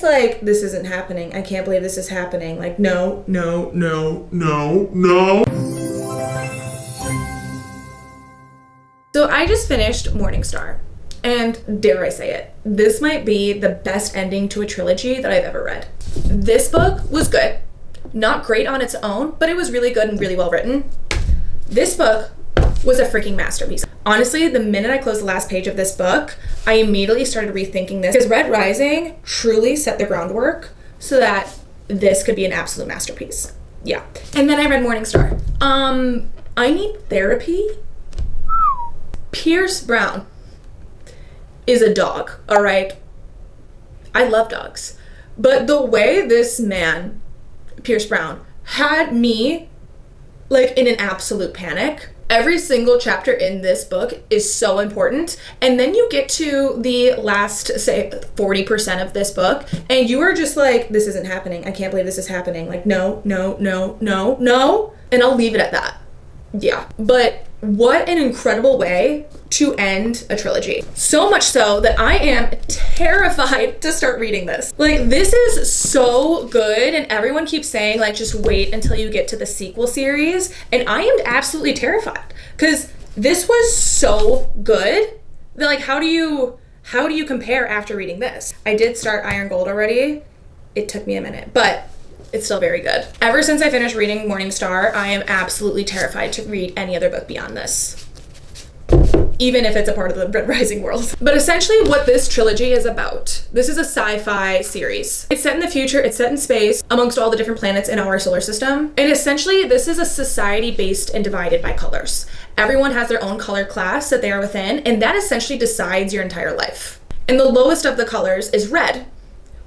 nice, like, this isn't happening. I can't believe this is happening. Like, no, no, no, no, no. So I just finished Morningstar. And dare I say it, this might be the best ending to a trilogy that I've ever read. This book was good. Not great on its own, but it was really good and really well written. This book was a freaking masterpiece. Honestly, the minute I closed the last page of this book, I immediately started rethinking this because Red Rising truly set the groundwork so that this could be an absolute masterpiece. Yeah. And then I read Morningstar. I need therapy. Pierce Brown is a dog, all right? I love dogs. But the way this man, Pierce Brown, had me like in an absolute panic. Every single chapter in this book is so important. And then you get to the last, say, 40% of this book, and you are just like, this isn't happening. I can't believe this is happening. Like, no, no, no, no, no. And I'll leave it at that. Yeah. But what an incredible way to end a trilogy. So much so that I am terrified to start reading this. Like, this is so good, and everyone keeps saying, like, just wait until you get to the sequel series, and I am absolutely terrified because this was so good that, like, how do you compare after reading this? I did start Iron Gold already. It took me a minute, but it's still very good. Ever since I finished reading Morningstar, I am absolutely terrified to read any other book beyond this, even if it's a part of the Red Rising world. But essentially what this trilogy is about, this is a sci-fi series. It's set in the future, it's set in space, amongst all the different planets in our solar system. And essentially this is a society based and divided by colors. Everyone has their own color class that they are within, and that essentially decides your entire life. And the lowest of the colors is red,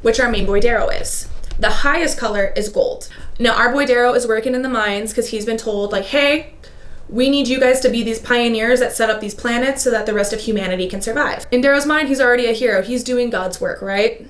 which our main boy Darrow is. The highest color is gold. Now our boy Darrow is working in the mines because he's been told, like, hey, we need you guys to be these pioneers that set up these planets so that the rest of humanity can survive. In Darrow's mind, he's already a hero. He's doing God's work, right?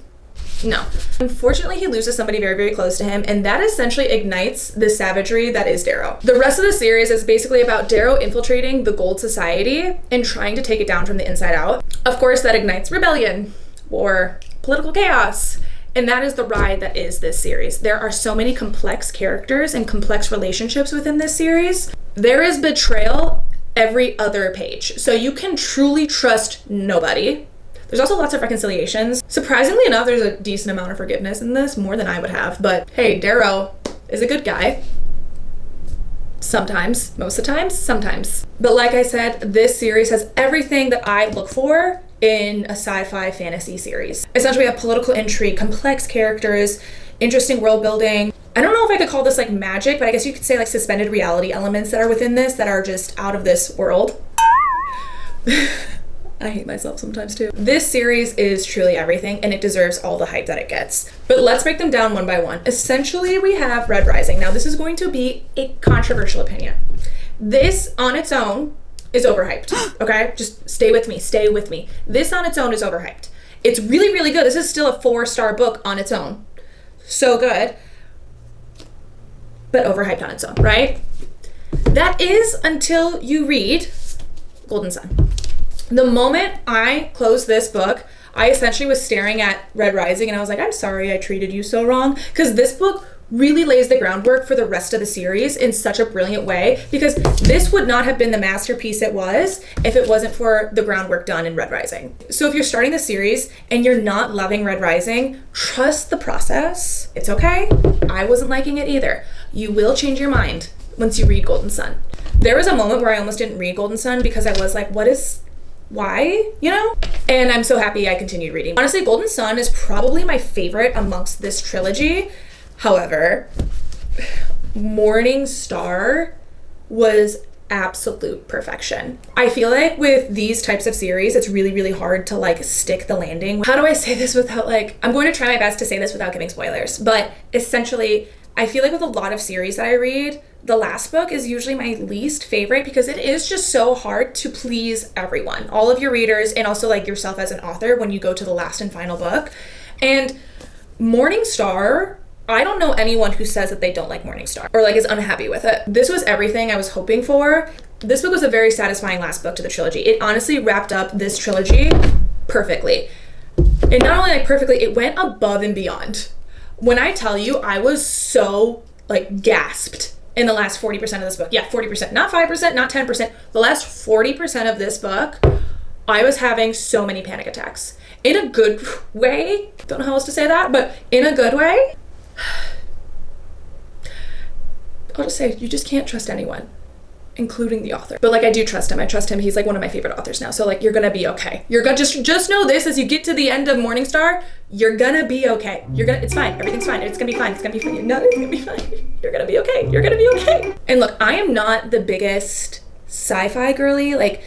No. Unfortunately, he loses somebody very, very close to him, and that essentially ignites the savagery that is Darrow. The rest of the series is basically about Darrow infiltrating the Gold Society and trying to take it down from the inside out. Of course, that ignites rebellion, war, political chaos. And that is the ride that is this series. There are so many complex characters and complex relationships within this series. There is betrayal every other page. So you can truly trust nobody. There's also lots of reconciliations. Surprisingly enough, there's a decent amount of forgiveness in this, more than I would have. But hey, Darrow is a good guy. Sometimes. Most of the times, sometimes. But like I said, this series has everything that I look for in a sci-fi fantasy series. Essentially, we have political intrigue, complex characters, interesting world building. I don't know if I could call this like magic, but I guess you could say like suspended reality elements that are within this that are just out of this world. I hate myself sometimes too. This series is truly everything, and it deserves all the hype that it gets. But let's break them down one by one. Essentially, we have Red Rising. Now, this is going to be a controversial opinion. This on its own is overhyped, okay? Just stay with me. This on its own is overhyped. It's really, really good. This is still a 4-star book on its own. So good, but overhyped on its own, right? That is until you read Golden Sun. The moment I closed this book, I essentially was staring at Red Rising and I was like, I'm sorry I treated you so wrong, because this book really lays the groundwork for the rest of the series in such a brilliant way, because this would not have been the masterpiece it was if it wasn't for the groundwork done in Red Rising. So if you're starting the series and you're not loving Red Rising, trust the process. It's okay. I wasn't liking it either. You will change your mind once you read Golden Sun. There was a moment where I almost didn't read Golden Sun because I was like, why, you know? And I'm so happy I continued reading. Honestly, Golden Sun is probably my favorite amongst this trilogy. However, Morningstar was absolute perfection. I feel like with these types of series, it's really, really hard to like stick the landing. How do I say this without I'm going to try my best to say this without giving spoilers, but essentially, I feel like with a lot of series that I read, the last book is usually my least favorite because it is just so hard to please everyone, all of your readers, and also like yourself as an author when you go to the last and final book. And Morningstar, I don't know anyone who says that they don't like Morningstar or like is unhappy with it. This was everything I was hoping for. This book was a very satisfying last book to the trilogy. It honestly wrapped up this trilogy perfectly. And not only like perfectly, it went above and beyond. When I tell you, I was so like gasped in the last 40% of this book. Yeah, 40%, not 5%, not 10%. The last 40% of this book, I was having so many panic attacks. In a good way. Don't know how else to say that, but in a good way. I'll just say, you just can't trust anyone, including the author. But like, I do trust him. I trust him. He's like one of my favorite authors now. So like, you're gonna be okay. You're gonna just know this: as you get to the end of Morningstar, you're gonna be okay. It's fine. Everything's fine. It's gonna be fine. It's gonna be fine. Nothing's gonna be fine. You're gonna be okay. You're gonna be okay. And look, I am not the biggest sci-fi girly. Like,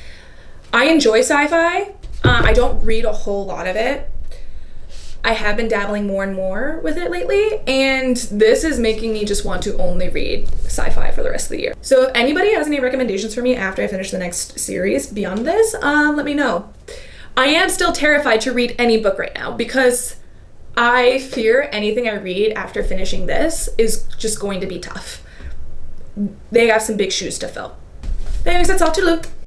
I enjoy sci-fi. I don't read a whole lot of it. I have been dabbling more and more with it lately, and this is making me just want to only read sci-fi for the rest of the year. So if anybody has any recommendations for me after I finish the next series beyond this, let me know. I am still terrified to read any book right now because I fear anything I read after finishing this is just going to be tough. They have some big shoes to fill. Anyways, that's all. Toodaloo.